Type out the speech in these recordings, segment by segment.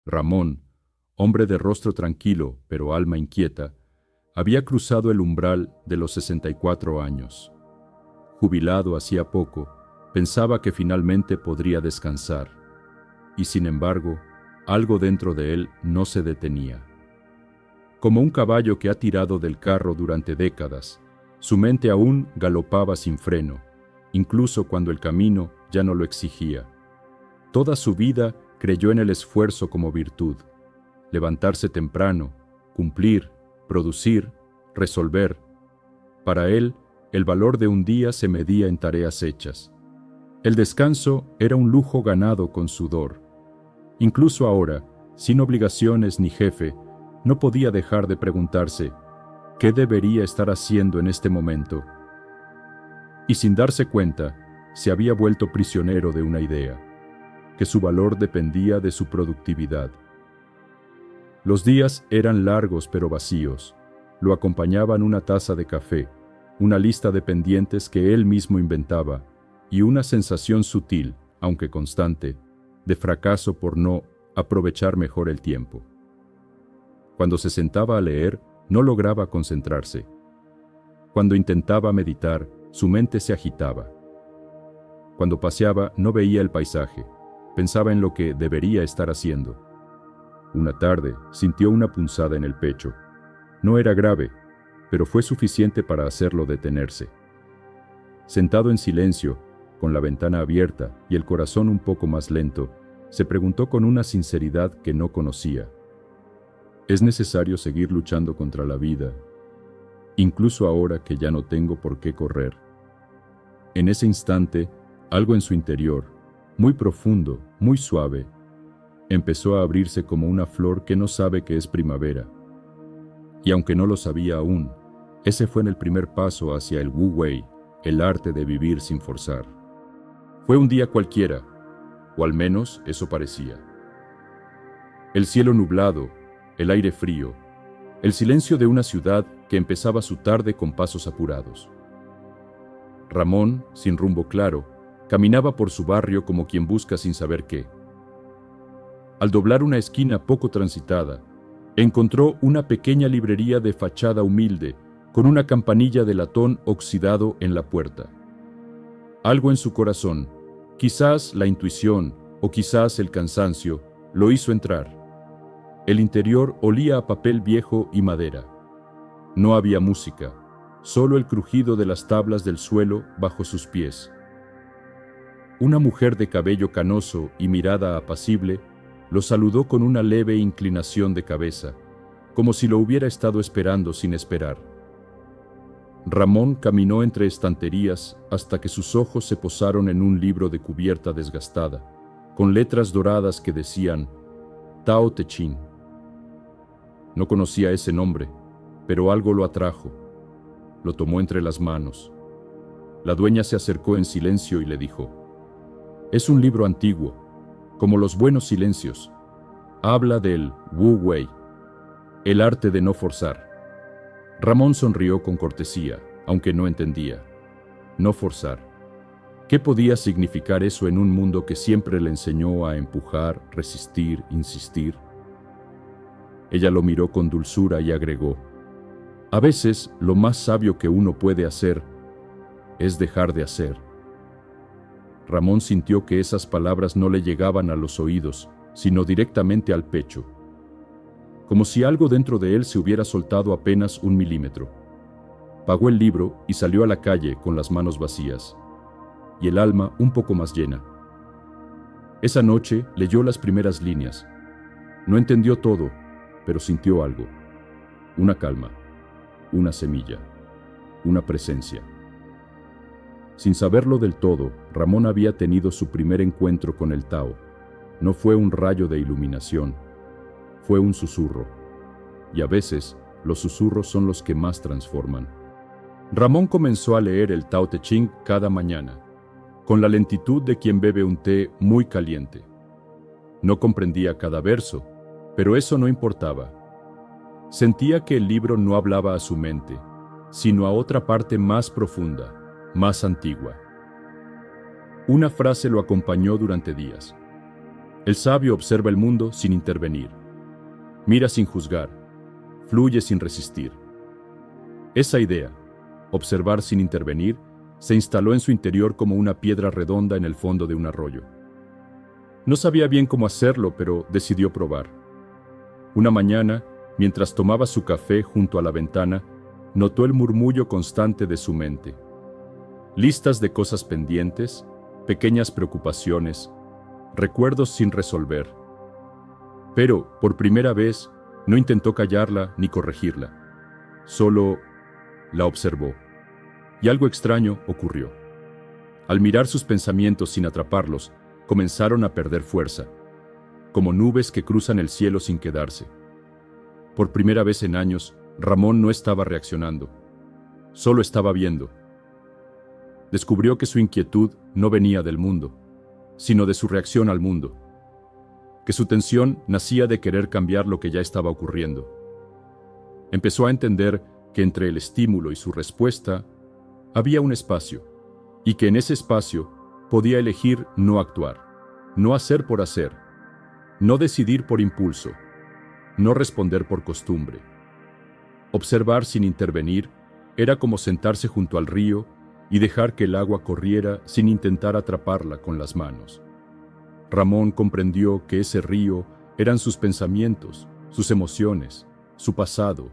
Ramón, hombre de rostro tranquilo pero alma inquieta, había cruzado el umbral de los 64 años. Jubilado hacía poco, pensaba que finalmente podría descansar, y sin embargo, algo dentro de él no se detenía. Como un caballo que ha tirado del carro durante décadas, su mente aún galopaba sin freno, incluso cuando el camino ya no lo exigía. Toda su vida creyó en el esfuerzo como virtud. Levantarse temprano, cumplir, producir, resolver. Para él, el valor de un día se medía en tareas hechas. El descanso era un lujo ganado con sudor. Incluso ahora, sin obligaciones ni jefe, no podía dejar de preguntarse qué debería estar haciendo en este momento. Y sin darse cuenta, se había vuelto prisionero de una idea, que su valor dependía de su productividad. Los días eran largos pero vacíos. Lo acompañaban una taza de café, una lista de pendientes que él mismo inventaba, y una sensación sutil, aunque constante, de fracaso por no aprovechar mejor el tiempo. Cuando se sentaba a leer, no lograba concentrarse. Cuando intentaba meditar, su mente se agitaba. Cuando paseaba, no veía el paisaje, pensaba en lo que debería estar haciendo. Una tarde, sintió una punzada en el pecho. No era grave, pero fue suficiente para hacerlo detenerse. Sentado en silencio, con la ventana abierta y el corazón un poco más lento, se preguntó con una sinceridad que no conocía: ¿es necesario seguir luchando contra la vida, incluso ahora que ya no tengo por qué correr? En ese instante, algo en su interior, muy profundo, muy suave, empezó a abrirse como una flor que no sabe que es primavera. Y aunque no lo sabía aún, ese fue el primer paso hacia el Wu Wei, el arte de vivir sin forzar. Fue un día cualquiera, o al menos eso parecía. El cielo nublado, el aire frío, el silencio de una ciudad que empezaba su tarde con pasos apurados. Ramón, sin rumbo claro, caminaba por su barrio como quien busca sin saber qué. Al doblar una esquina poco transitada, encontró una pequeña librería de fachada humilde, con una campanilla de latón oxidado en la puerta. Algo en su corazón, quizás la intuición o quizás el cansancio, lo hizo entrar. El interior olía a papel viejo y madera. No había música, solo el crujido de las tablas del suelo bajo sus pies. Una mujer de cabello canoso y mirada apacible lo saludó con una leve inclinación de cabeza, como si lo hubiera estado esperando sin esperar. Ramón caminó entre estanterías hasta que sus ojos se posaron en un libro de cubierta desgastada, con letras doradas que decían Tao Te Ching. No conocía ese nombre, pero algo lo atrajo. Lo tomó entre las manos. La dueña se acercó en silencio y le dijo: «Es un libro antiguo, como los buenos silencios. Habla del Wu Wei, el arte de no forzar». Ramón sonrió con cortesía, aunque no entendía. No forzar. ¿Qué podía significar eso en un mundo que siempre le enseñó a empujar, resistir, insistir? Ella lo miró con dulzura y agregó: «A veces lo más sabio que uno puede hacer es dejar de hacer». Ramón sintió que esas palabras no le llegaban a los oídos, sino directamente al pecho, como si algo dentro de él se hubiera soltado apenas 1 milímetro. Pagó el libro y salió a la calle con las manos vacías, y el alma un poco más llena. Esa noche leyó las primeras líneas. No entendió todo, pero sintió algo. Una calma, una semilla, una presencia. Sin saberlo del todo, Ramón había tenido su primer encuentro con el Tao. No fue un rayo de iluminación, fue un susurro. Y a veces, los susurros son los que más transforman. Ramón comenzó a leer el Tao Te Ching cada mañana, con la lentitud de quien bebe un té muy caliente. No comprendía cada verso, pero eso no importaba. Sentía que el libro no hablaba a su mente, sino a otra parte más profunda, más antigua. Una frase lo acompañó durante días. El sabio observa el mundo sin intervenir. Mira sin juzgar. Fluye sin resistir. Esa idea, observar sin intervenir, se instaló en su interior como una piedra redonda en el fondo de un arroyo. No sabía bien cómo hacerlo, pero decidió probar. Una mañana, mientras tomaba su café junto a la ventana, notó el murmullo constante de su mente. Listas de cosas pendientes, pequeñas preocupaciones, recuerdos sin resolver. Pero, por primera vez, no intentó callarla ni corregirla. Solo la observó. Y algo extraño ocurrió. Al mirar sus pensamientos sin atraparlos, comenzaron a perder fuerza, como nubes que cruzan el cielo sin quedarse. Por primera vez en años, Ramón no estaba reaccionando, solo estaba viendo. Descubrió que su inquietud no venía del mundo, sino de su reacción al mundo, que su tensión nacía de querer cambiar lo que ya estaba ocurriendo. Empezó a entender que entre el estímulo y su respuesta había un espacio, y que en ese espacio podía elegir no actuar, no hacer por hacer, no decidir por impulso, no responder por costumbre. Observar sin intervenir era como sentarse junto al río y dejar que el agua corriera sin intentar atraparla con las manos. Ramón comprendió que ese río eran sus pensamientos, sus emociones, su pasado,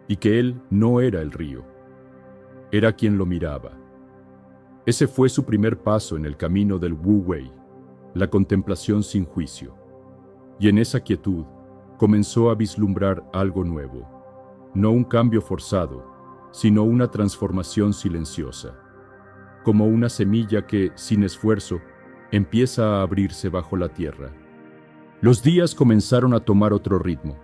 y que él no era el río. Era quien lo miraba. Ese fue su primer paso en el camino del Wu Wei, la contemplación sin juicio. Y en esa quietud comenzó a vislumbrar algo nuevo, no un cambio forzado, sino una transformación silenciosa, como una semilla que, sin esfuerzo, empieza a abrirse bajo la tierra. Los días comenzaron a tomar otro ritmo.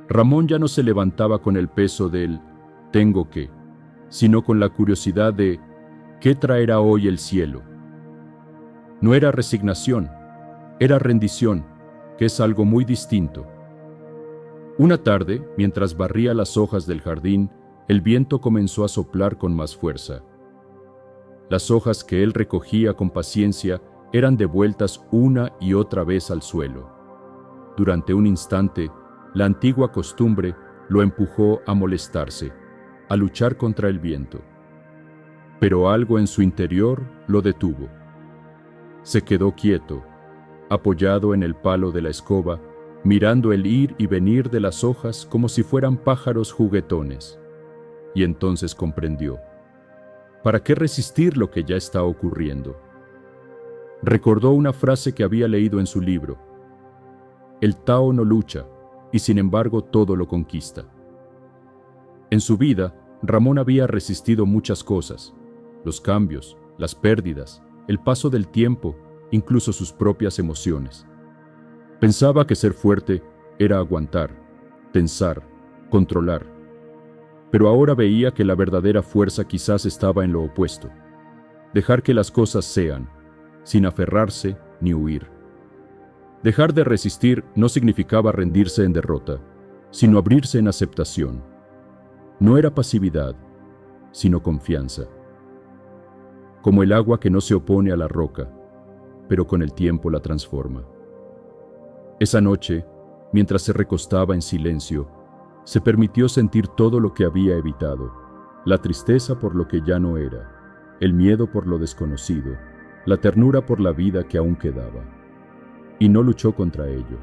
Ramón ya no se levantaba con el peso del «tengo que», sino con la curiosidad de «¿qué traerá hoy el cielo?». No era resignación, era rendición, que es algo muy distinto. Una tarde, mientras barría las hojas del jardín, el viento comenzó a soplar con más fuerza. Las hojas que él recogía con paciencia eran devueltas una y otra vez al suelo. Durante un instante, la antigua costumbre lo empujó a molestarse, a luchar contra el viento. Pero algo en su interior lo detuvo. Se quedó quieto, apoyado en el palo de la escoba, mirando el ir y venir de las hojas como si fueran pájaros juguetones. Y entonces comprendió. ¿Para qué resistir lo que ya está ocurriendo? Recordó una frase que había leído en su libro. El Tao no lucha, y sin embargo todo lo conquista. En su vida, Ramón había resistido muchas cosas, los cambios, las pérdidas, el paso del tiempo, incluso sus propias emociones. Pensaba que ser fuerte era aguantar, tensar, controlar. Pero ahora veía que la verdadera fuerza quizás estaba en lo opuesto. Dejar que las cosas sean, sin aferrarse ni huir. Dejar de resistir no significaba rendirse en derrota, sino abrirse en aceptación. No era pasividad, sino confianza. Como el agua que no se opone a la roca, pero con el tiempo la transforma. Esa noche, mientras se recostaba en silencio, se permitió sentir todo lo que había evitado, la tristeza por lo que ya no era, el miedo por lo desconocido, la ternura por la vida que aún quedaba. Y no luchó contra ello.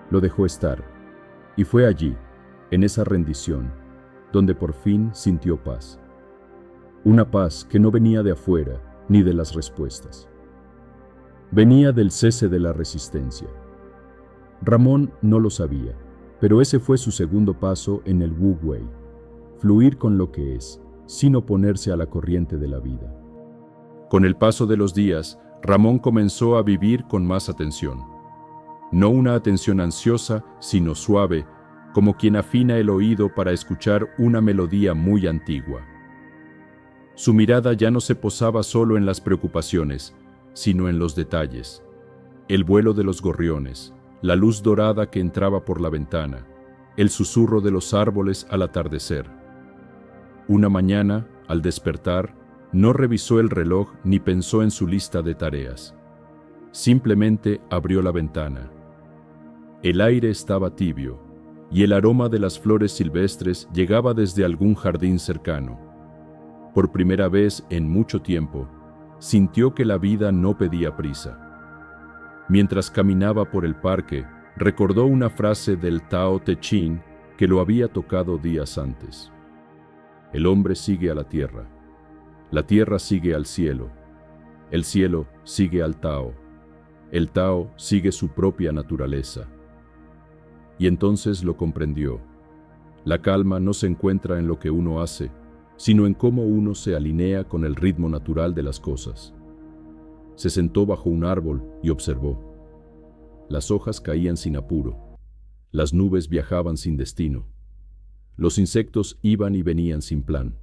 Lo dejó estar, y fue allí, en esa rendición, donde por fin sintió paz. Una paz que no venía de afuera ni de las respuestas. Venía del cese de la resistencia. Ramón no lo sabía, pero ese fue su segundo paso en el Wu Wei, fluir con lo que es, sin oponerse a la corriente de la vida. Con el paso de los días, Ramón comenzó a vivir con más atención. No una atención ansiosa, sino suave, como quien afina el oído para escuchar una melodía muy antigua. Su mirada ya no se posaba solo en las preocupaciones, sino en los detalles. El vuelo de los gorriones, la luz dorada que entraba por la ventana, el susurro de los árboles al atardecer. Una mañana, al despertar, no revisó el reloj ni pensó en su lista de tareas. simplemente abrió la ventana. El aire estaba tibio, y el aroma de las flores silvestres llegaba desde algún jardín cercano. Por primera vez en mucho tiempo, sintió que la vida no pedía prisa. Mientras caminaba por el parque, recordó una frase del Tao Te Ching que lo había tocado días antes. El hombre sigue a la tierra sigue al cielo, el cielo sigue al Tao, el Tao sigue su propia naturaleza. Y entonces lo comprendió. La calma no se encuentra en lo que uno hace, sino en cómo uno se alinea con el ritmo natural de las cosas. Se sentó bajo un árbol y observó. Las hojas caían sin apuro, las nubes viajaban sin destino, los insectos iban y venían sin plan.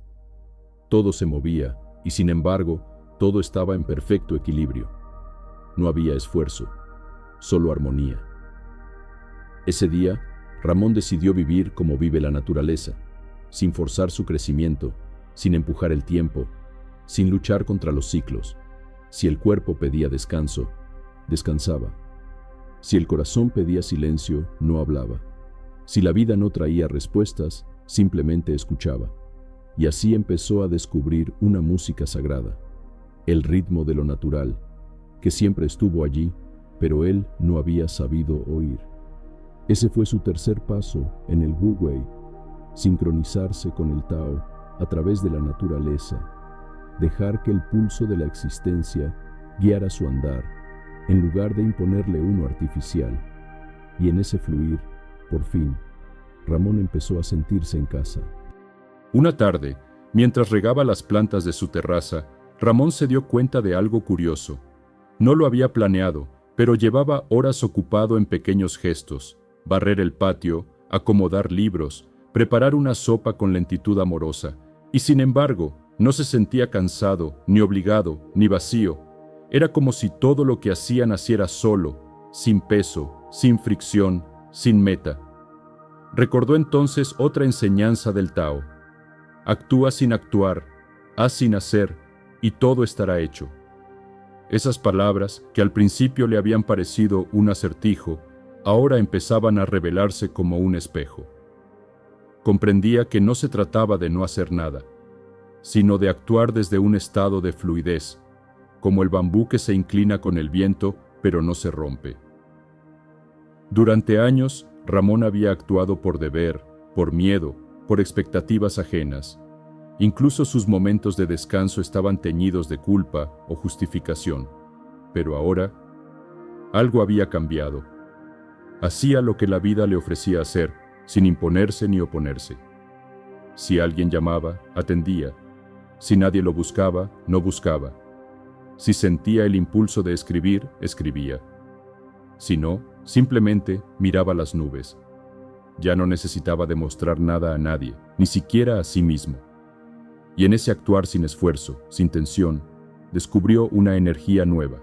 Todo se movía y, sin embargo, todo estaba en perfecto equilibrio. No había esfuerzo, solo armonía. Ese día, Ramón decidió vivir como vive la naturaleza, sin forzar su crecimiento, sin empujar el tiempo, sin luchar contra los ciclos. Si el cuerpo pedía descanso, descansaba. Si el corazón pedía silencio, no hablaba. Si la vida no traía respuestas, simplemente escuchaba. Y así empezó a descubrir una música sagrada, el ritmo de lo natural, que siempre estuvo allí, pero él no había sabido oír. Ese fue su tercer paso en el Wu Wei, sincronizarse con el Tao a través de la naturaleza, dejar que el pulso de la existencia guiara su andar, en lugar de imponerle uno artificial. Y en ese fluir, por fin, Ramón empezó a sentirse en casa. Una tarde, mientras regaba las plantas de su terraza, Ramón se dio cuenta de algo curioso. No lo había planeado, pero llevaba horas ocupado en pequeños gestos: barrer el patio, acomodar libros, preparar una sopa con lentitud amorosa, y sin embargo, no se sentía cansado, ni obligado, ni vacío. Era como si todo lo que hacía naciera solo, sin peso, sin fricción, sin meta. Recordó entonces otra enseñanza del Tao: actúa sin actuar, haz sin hacer, y todo estará hecho. Esas palabras, que al principio le habían parecido un acertijo, ahora empezaban a revelarse como un espejo. Comprendía que no se trataba de no hacer nada, sino de actuar desde un estado de fluidez, como el bambú que se inclina con el viento, pero no se rompe. Durante años, Ramón había actuado por deber, por miedo, por expectativas ajenas. Incluso sus momentos de descanso estaban teñidos de culpa o justificación. Pero ahora, algo había cambiado. Hacía lo que la vida le ofrecía hacer, sin imponerse ni oponerse. Si alguien llamaba, atendía. Si nadie lo buscaba, no buscaba. Si sentía el impulso de escribir, escribía. Si no, simplemente miraba las nubes. Ya no necesitaba demostrar nada a nadie, ni siquiera a sí mismo. Y en ese actuar sin esfuerzo, sin tensión, descubrió una energía nueva,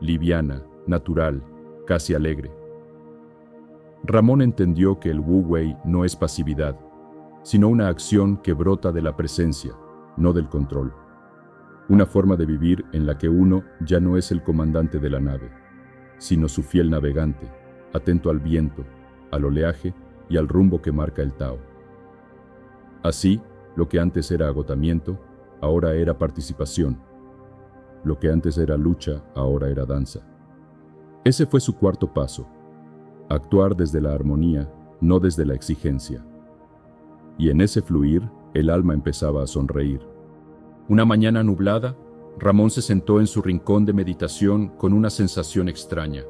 liviana, natural, casi alegre. Ramón entendió que el Wu Wei no es pasividad, sino una acción que brota de la presencia, no del control. Una forma de vivir en la que uno ya no es el comandante de la nave, sino su fiel navegante, atento al viento, al oleaje y al rumbo que marca el Tao. Así, lo que antes era agotamiento, ahora era participación. Lo que antes era lucha, ahora era danza. Ese fue su cuarto paso: actuar desde la armonía, no desde la exigencia. Y en ese fluir, el alma empezaba a sonreír. Una mañana nublada, Ramón se sentó en su rincón de meditación con una sensación extraña.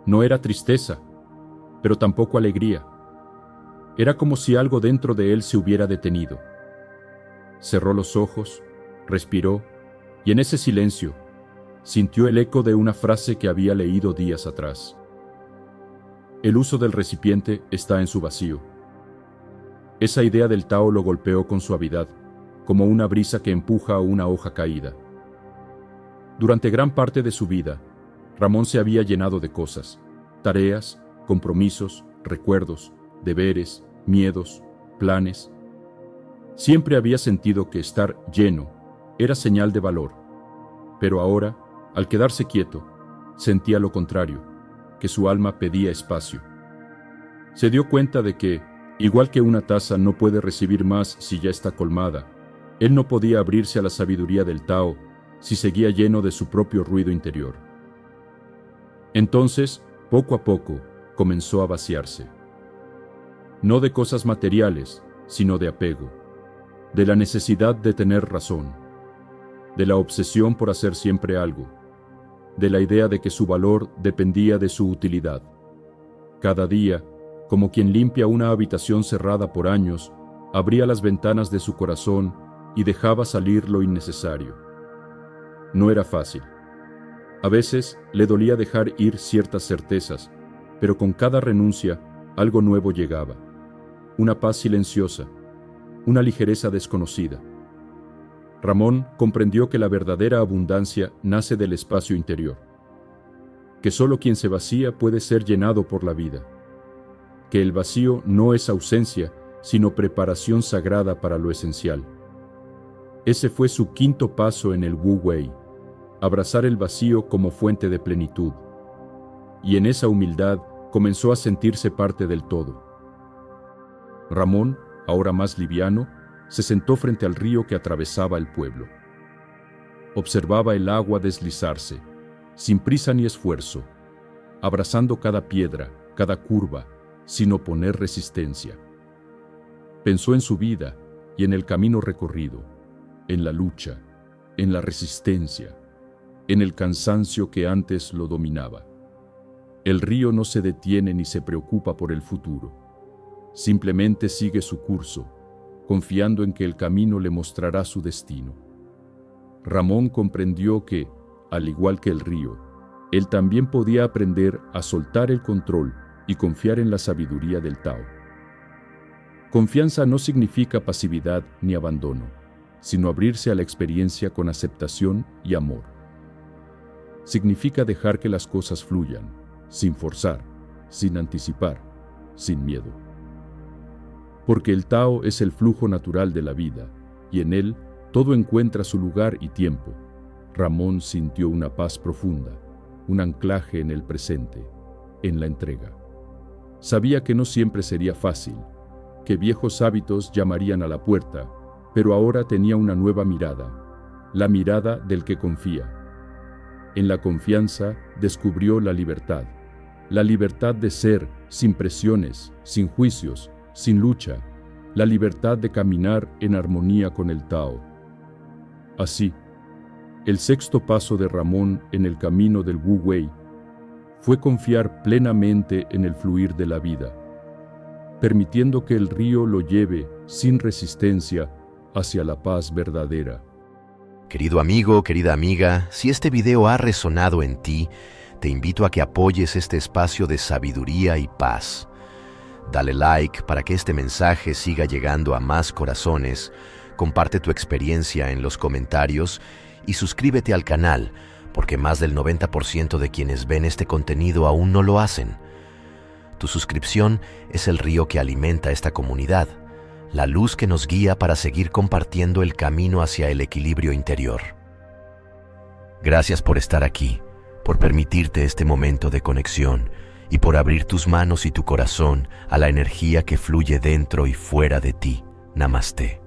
No era tristeza, pero tampoco alegría. Era como si algo dentro de él se hubiera detenido. Cerró los ojos, respiró, y en ese silencio sintió el eco de una frase que había leído días atrás. El uso del recipiente está en su vacío. Esa idea del Tao lo golpeó con suavidad, como una brisa que empuja una hoja caída. Durante gran parte de su vida, Ramón se había llenado de cosas: tareas, compromisos, recuerdos, deberes, miedos, planes. Siempre había sentido que estar lleno era señal de valor. Pero ahora, al quedarse quieto, sentía lo contrario, que su alma pedía espacio. Se dio cuenta de que, igual que una taza no puede recibir más si ya está colmada, él no podía abrirse a la sabiduría del Tao si seguía lleno de su propio ruido interior. Entonces, poco a poco, comenzó a vaciarse. No de cosas materiales, sino de apego, de la necesidad de tener razón, de la obsesión por hacer siempre algo, de la idea de que su valor dependía de su utilidad. Cada día, como quien limpia una habitación cerrada por años, abría las ventanas de su corazón y dejaba salir lo innecesario. No era fácil. A veces le dolía dejar ir ciertas certezas, pero con cada renuncia algo nuevo llegaba. Una paz silenciosa, una ligereza desconocida. Ramón comprendió que la verdadera abundancia nace del espacio interior, que solo quien se vacía puede ser llenado por la vida, que el vacío no es ausencia, sino preparación sagrada para lo esencial. Ese fue su quinto paso en el Wu Wei, abrazar el vacío como fuente de plenitud, y en esa humildad comenzó a sentirse parte del todo. Ramón, ahora más liviano, se sentó frente al río que atravesaba el pueblo. Observaba el agua deslizarse, sin prisa ni esfuerzo, abrazando cada piedra, cada curva, sin oponer resistencia. Pensó en su vida y en el camino recorrido, en la lucha, en la resistencia, en el cansancio que antes lo dominaba. El río no se detiene ni se preocupa por el futuro. Simplemente sigue su curso, confiando en que el camino le mostrará su destino. Ramón comprendió que, al igual que el río, él también podía aprender a soltar el control y confiar en la sabiduría del Tao. Confianza no significa pasividad ni abandono, sino abrirse a la experiencia con aceptación y amor. Significa dejar que las cosas fluyan, sin forzar, sin anticipar, sin miedo. Porque el Tao es el flujo natural de la vida, y en él todo encuentra su lugar y tiempo. Ramón sintió una paz profunda, un anclaje en el presente, en la entrega. Sabía que no siempre sería fácil, que viejos hábitos llamarían a la puerta, pero ahora tenía una nueva mirada, la mirada del que confía. En la confianza descubrió la libertad de ser sin presiones, sin juicios, sin lucha, la libertad de caminar en armonía con el Tao. Así, el sexto paso de Ramón en el camino del Wu Wei fue confiar plenamente en el fluir de la vida, permitiendo que el río lo lleve sin resistencia hacia la paz verdadera. Querido amigo, querida amiga, si este video ha resonado en ti, te invito a que apoyes este espacio de sabiduría y paz. Dale like para que este mensaje siga llegando a más corazones, comparte tu experiencia en los comentarios y suscríbete al canal, porque más del 90% de quienes ven este contenido aún no lo hacen. Tu suscripción es el río que alimenta esta comunidad, la luz que nos guía para seguir compartiendo el camino hacia el equilibrio interior. Gracias por estar aquí, por permitirte este momento de conexión y por abrir tus manos y tu corazón a la energía que fluye dentro y fuera de ti. Namaste.